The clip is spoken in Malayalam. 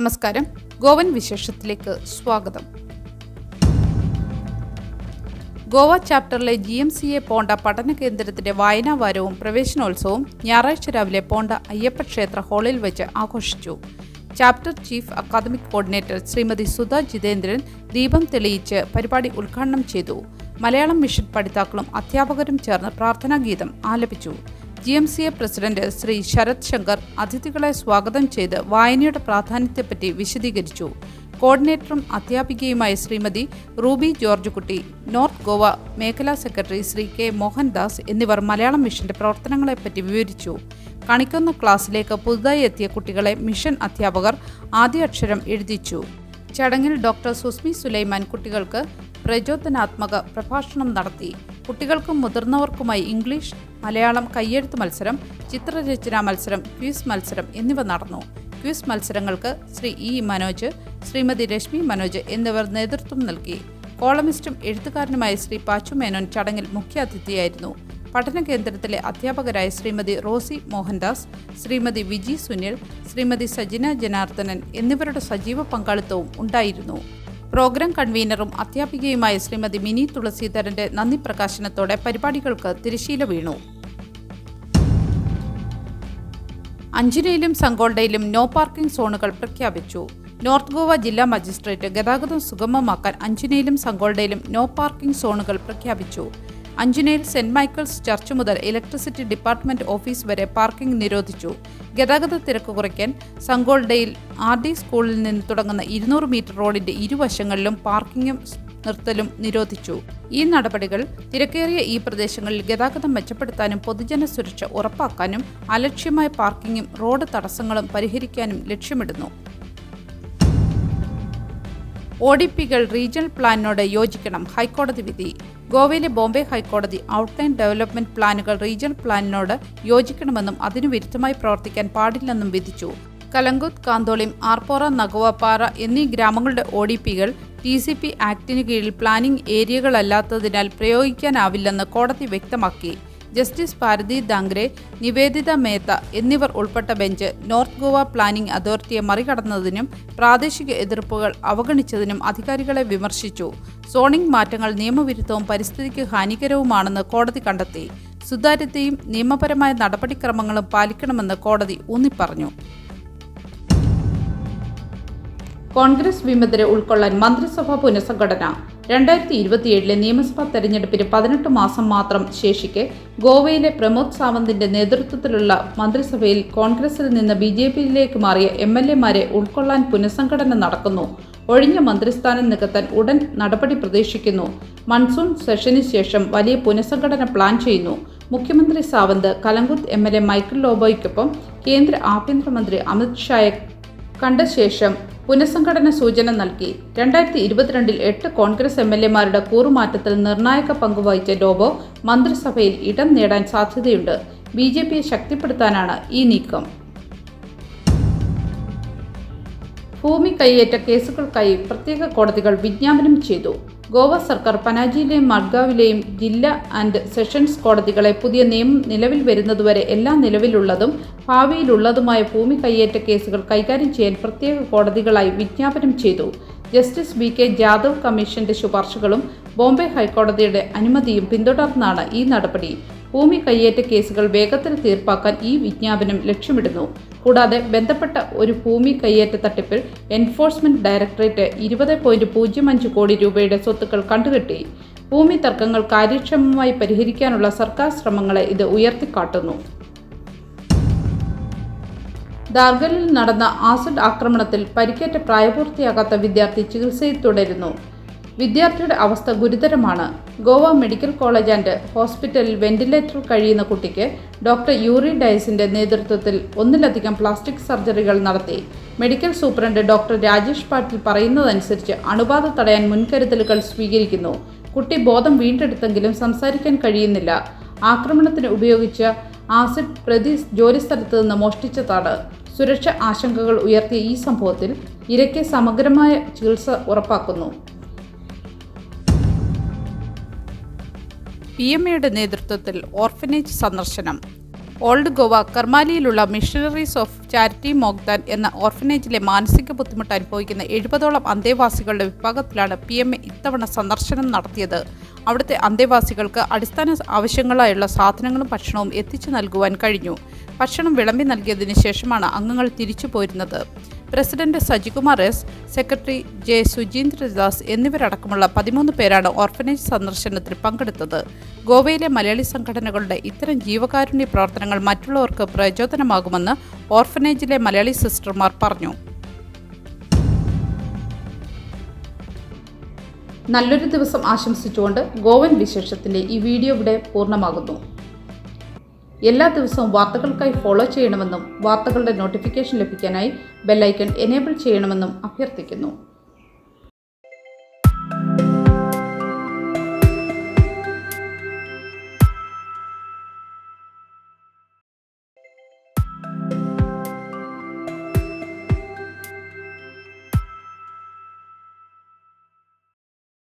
നമസ്കാരം. ഗോവൻ വിശേഷത്തിലേക്ക് സ്വാഗതം. ഗോവ ചാപ്റ്ററിലെ GMCA പോണ്ട പഠന കേന്ദ്രത്തിന്റെ വായനാവാരവും പ്രവേശനോത്സവവും ഞായറാഴ്ച രാവിലെ പോണ്ട അയ്യപ്പ ക്ഷേത്ര ഹാളിൽ വെച്ച് ആഘോഷിച്ചു. Chapter chief academic coordinator Shrimati Sudha Jithendran ദീപം തെളിയിച്ച് പരിപാടി ഉദ്ഘാടനം ചെയ്തു. മലയാളം മിഷൻ പഠിതാക്കളും അധ്യാപകരും ചേർന്ന് പ്രാർത്ഥനാഗീതം ആലപിച്ചു. GMCA പ്രസിഡന്റ് ശ്രീ ശരത് ശങ്കർ അതിഥികളെ സ്വാഗതം ചെയ്ത് വായനയുടെ പ്രാധാന്യത്തെപ്പറ്റി വിശദീകരിച്ചു. കോർഡിനേറ്ററും അധ്യാപികയുമായ ശ്രീമതി റൂബി ജോർജ് കുട്ടി, നോർത്ത് ഗോവ മേഖലാ സെക്രട്ടറി ശ്രീ K മോഹൻദാസ് എന്നിവർ മലയാളം മിഷന്റെ പ്രവർത്തനങ്ങളെപ്പറ്റി വിവരിച്ചു. കണിക്കൊന്ന ക്ലാസ്സിലേക്ക് പുതുതായി എത്തിയ കുട്ടികളെ മിഷൻ അധ്യാപകർ ആദ്യ അക്ഷരം എഴുതിച്ചു. ചടങ്ങിൽ ഡോക്ടർ സുസ്മി സുലൈമാൻ കുട്ടികൾക്ക് പ്രചോദനാത്മക പ്രഭാഷണം നടത്തി. കുട്ടികൾക്കും മുതിർന്നവർക്കുമായി ഇംഗ്ലീഷ്, മലയാളം കയ്യെഴുത്ത് മത്സരം, ചിത്രരചനാ മത്സരം, ക്വിസ് മത്സരം എന്നിവ നടന്നു. ക്വിസ് മത്സരങ്ങൾക്ക് ശ്രീ E മനോജ്, ശ്രീമതി രശ്മി മനോജ് എന്നിവർ നേതൃത്വം നൽകി. കോളമിസ്റ്റും എഴുത്തുകാരനുമായ ശ്രീ പാച്ചു മേനോൻ ചടങ്ങിൽ മുഖ്യാതിഥിയായിരുന്നു. പഠന കേന്ദ്രത്തിലെ അധ്യാപകരായ ശ്രീമതി റോസി മോഹൻദാസ്, ശ്രീമതി വിജി സുനിൽ, ശ്രീമതി സജിന ജനാർദ്ദനൻ എന്നിവരുടെ സജീവ പങ്കാളിത്തവും ഉണ്ടായിരുന്നു. പ്രോഗ്രാം കൺവീനറും അധ്യാപികയുമായ ശ്രീമതി മിനി തുളസീധരന്റെ നന്ദി പ്രകാശനത്തോടെ പരിപാടികൾക്ക് തിരശ്ശീല വീണു. അഞ്ചുനയിലും സങ്കോൾഡയിലും നോ പാർക്കിംഗ് സോണുകൾ പ്രഖ്യാപിച്ചു. നോർത്ത് ഗോവ ജില്ലാ മജിസ്ട്രേറ്റ് ഗതാഗതം സുഗമമാക്കാൻ അഞ്ചുനയിലും സങ്കോൾഡയിലും നോ പാർക്കിംഗ് സോണുകൾ പ്രഖ്യാപിച്ചു. അഞ്ചുനയിൽ സെന്റ് മൈക്കിൾസ് ചർച്ച് മുതൽ ഇലക്ട്രിസിറ്റി ഡിപ്പാർട്ട്മെന്റ് ഓഫീസ് വരെ പാർക്കിംഗ് നിരോധിച്ചു. ഗതാഗത തിരക്ക് കുറയ്ക്കാൻ സങ്കോൾഡയിൽ RD സ്കൂളിൽ നിന്ന് തുടങ്ങുന്ന 200 മീറ്റർ റോഡിന്റെ ഇരുവശങ്ങളിലും പാർക്കിംഗും നിർത്തലും നിരോധിച്ചു. ഈ നടപടികൾ തിരക്കേറിയ ഈ പ്രദേശങ്ങളിൽ ഗതാഗതം മെച്ചപ്പെടുത്താനും പൊതുജന സുരക്ഷ ഉറപ്പാക്കാനും അലക്ഷ്യമായ പാർക്കിംഗും റോഡ് തടസ്സങ്ങളും പരിഹരിക്കാനും ലക്ഷ്യമിടുന്നു. ODPകൾ റീജിയണൽ പ്ലാനിനോട് യോജിക്കണം, ഹൈക്കോടതി വിധി. ഗോവയിലെ ബോംബെ ഹൈക്കോടതി ഔട്ട്ലൈൻ ഡെവലപ്മെന്റ് പ്ലാനുകൾ റീജിയണൽ പ്ലാനിനോട് യോജിക്കണമെന്നും അതിനു വിരുദ്ധമായി പ്രവർത്തിക്കാൻ പാടില്ലെന്നും വിധിച്ചു. കലങ്കുത്ത്, കാന്തോളിം, ആർപ്പോറ, നഗവപ്പാറ എന്നീ ഗ്രാമങ്ങളുടെ ODPകൾ TCP ആക്ടിനു കീഴിൽ പ്ലാനിംഗ് ഏരിയകളല്ലാത്തതിനാൽ പ്രയോഗിക്കാനാവില്ലെന്ന് കോടതി വ്യക്തമാക്കി. ജസ്റ്റിസ് ഭാരതി ദാംഗ്രെ, നിവേദിത മേത്ത എന്നിവർ ഉൾപ്പെട്ട ബെഞ്ച് നോർത്ത് ഗോവ പ്ലാനിംഗ് അതോറിറ്റിയെ മറികടന്നതിനും പ്രാദേശിക എതിർപ്പുകൾ അവഗണിച്ചതിനും അധികാരികളെ വിമർശിച്ചു. സോണിംഗ് മാറ്റങ്ങൾ നിയമവിരുദ്ധവും പരിസ്ഥിതിക്ക് ഹാനികരവുമാണെന്ന് കോടതി കണ്ടെത്തി. സുതാര്യതയും നിയമപരമായ നടപടിക്രമങ്ങളും പാലിക്കണമെന്ന് കോടതി ഊന്നിപ്പറഞ്ഞു. കോൺഗ്രസ് വിമതരെ ഉൾക്കൊള്ളാൻ മന്ത്രിസഭാ പുനഃസംഘടന. 2027 നിയമസഭാ തെരഞ്ഞെടുപ്പിന് 18 മാസം മാത്രം ശേഷിക്കെ ഗോവയിലെ പ്രമോദ് സാവന്തിന്റെ നേതൃത്വത്തിലുള്ള മന്ത്രിസഭയിൽ കോൺഗ്രസിൽ നിന്ന് BJPയിലേക്ക് മാറിയ MLAമാരെ ഉൾക്കൊള്ളാൻ പുനഃസംഘടന നടക്കുന്നു. ഒഴിഞ്ഞ മന്ത്രിസ്ഥാനം നികത്താൻ ഉടൻ നടപടി പ്രതീക്ഷിക്കുന്നു. മൺസൂൺ സെഷന് ശേഷം വലിയ പുനഃസംഘടന പ്ലാൻ ചെയ്യുന്നു. മുഖ്യമന്ത്രി സാവന്ത് കലങ്കുത്ത് MLA മൈക്കിൾ ലോബോയ്ക്കൊപ്പം കേന്ദ്ര ആഭ്യന്തരമന്ത്രി അമിത് ഷായെ കണ്ട ശേഷം പുനഃസംഘടന സൂചന നൽകി. 2022 8 കോൺഗ്രസ് MLAമാരുടെ കൂറുമാറ്റത്തിൽ നിർണായക പങ്കുവഹിച്ച ലോബോ മന്ത്രിസഭയിൽ ഇടം നേടാൻ സാധ്യതയുണ്ട്. BJPയെ ശക്തിപ്പെടുത്താനാണ് ഈ നീക്കം. ഭൂമി കൈയേറ്റ കേസുകൾക്കായി പ്രത്യേക കോടതികൾ വിജ്ഞാപനം ചെയ്തു. ഗോവ സർക്കാർ പനാജിയിലെയും മഡ്ഗാവിലെയും ജില്ലാ ആൻഡ് സെഷൻസ് കോടതികളെ പുതിയ നിയമം നിലവിൽ വരുന്നതുവരെ എല്ലാ നിലവിലുള്ളതും ഭാവിയിലുള്ളതുമായ ഭൂമി കൈയേറ്റ കേസുകൾ കൈകാര്യം ചെയ്യാൻ പ്രത്യേക കോടതികളായി വിജ്ഞാപനം ചെയ്തു. ജസ്റ്റിസ് BK ജാദവ് കമ്മീഷന്റെ ശുപാർശകളും ബോംബെ ഹൈക്കോടതിയുടെ അനുമതിയും പിന്തുടർന്നാണ് ഈ നടപടി. ഭൂമി കൈയേറ്റ കേസുകൾ വേഗത്തിൽ തീർപ്പാക്കാൻ ഈ വിജ്ഞാപനം ലക്ഷ്യമിടുന്നു. കൂടാതെ ബന്ധപ്പെട്ട ഒരു ഭൂമി കൈയേറ്റ തട്ടിപ്പിൽ എൻഫോഴ്സ്മെന്റ് ഡയറക്ടറേറ്റ് 20.05 കോടി രൂപയുടെ സ്വത്തുക്കൾ കണ്ടുകെട്ടി. ഭൂമി തർക്കങ്ങൾ കാര്യക്ഷമമായി പരിഹരിക്കാനുള്ള സർക്കാർ ശ്രമങ്ങളെ ഇത് ഉയർത്തിക്കാട്ടുന്നു. ദാർഗലിൽ നടന്ന ആസിഡ് ആക്രമണത്തിൽ പരിക്കേറ്റ പ്രായപൂർത്തിയാകാത്ത വിദ്യാർത്ഥി ചികിത്സയിൽ തുടരുന്നു. വിദ്യാർത്ഥിയുടെ അവസ്ഥ ഗുരുതരമാണ്. ഗോവ മെഡിക്കൽ കോളേജ് ആൻഡ് ഹോസ്പിറ്റലിൽ വെന്റിലേറ്ററിൽ കഴിയുന്ന കുട്ടിക്ക് ഡോക്ടർ യൂറി ഡയസിന്റെ നേതൃത്വത്തിൽ ഒന്നിലധികം പ്ലാസ്റ്റിക് സർജറികൾ നടത്തി. മെഡിക്കൽ സൂപ്രണ്ട് ഡോക്ടർ രാജേഷ് പാട്ടിൽ പറയുന്നതനുസരിച്ച് അണുബാധ തടയാൻ മുൻകരുതലുകൾ സ്വീകരിക്കുന്നു. കുട്ടി ബോധം വീണ്ടെടുത്തെങ്കിലും സംസാരിക്കാൻ കഴിയുന്നില്ല. ആക്രമണത്തിന് ഉപയോഗിച്ച ആസിഡ് പ്രതി ജോലിസ്ഥലത്ത് നിന്ന് മോഷ്ടിച്ചതാണ്. സുരക്ഷ ആശങ്കകൾ ഉയർത്തിയ ഈ സംഭവത്തിൽ ഇരയ്ക്ക് സമഗ്രമായ ചികിത്സ ഉറപ്പാക്കുന്നു. PMAയുടെ നേതൃത്വത്തിൽ ഓർഫനേജ് സന്ദർശനം. ഓൾഡ് ഗോവ കർമാലിയിലുള്ള മിഷണറീസ് ഓഫ് ചാരിറ്റി മോഗ്ദാൻ എന്ന ഓർഫനേജിലെ മാനസിക ബുദ്ധിമുട്ട് അനുഭവിക്കുന്ന 70ഓളം അന്തേവാസികളുടെ വിഭാഗത്തിലാണ് PMA ഇത്തവണ സന്ദർശനം നടത്തിയത്. അവിടുത്തെ അന്തേവാസികൾക്ക് അടിസ്ഥാന ആവശ്യങ്ങളായുള്ള സാധനങ്ങളും ഭക്ഷണവും എത്തിച്ചു നൽകുവാൻ കഴിഞ്ഞു. ഭക്ഷണം വിളമ്പി നൽകിയതിനു ശേഷമാണ് അംഗങ്ങൾ തിരിച്ചു പോരുന്നത്. President Sajikumar S, secretary J Sujeendradas എന്നിവരടക്കമുള്ള 13 പേരാണ് ഓർഫനേജ് സന്ദർശനത്തിൽ പങ്കെടുത്തത്. ഗോവയിലെ മലയാളി സംഘടനകളുടെ ഇത്തരം ജീവകാരുണ്യ പ്രവർത്തനങ്ങൾ മറ്റുള്ളവർക്ക് പ്രചോദനമാകുമെന്ന് ഓർഫനേജിലെ മലയാളി സിസ്റ്റർമാർ പറഞ്ഞു. നല്ലൊരു ദിവസം ആശംസിച്ചുകൊണ്ട് ഗോവൻ വിശേഷത്തിൻ്റെ ഈ വീഡിയോ ഇവിടെ പൂർണ്ണമാകുന്നു. എല്ലാ ദിവസവും വാർത്തകൾക്കായി ഫോളോ ചെയ്യണമെന്നും വാർത്തകളുടെ നോട്ടിഫിക്കേഷൻ ലഭിക്കാനായി ബെല്ലൈക്കൺ എനേബിൾ ചെയ്യണമെന്നും അഭ്യർത്ഥിക്കുന്നു.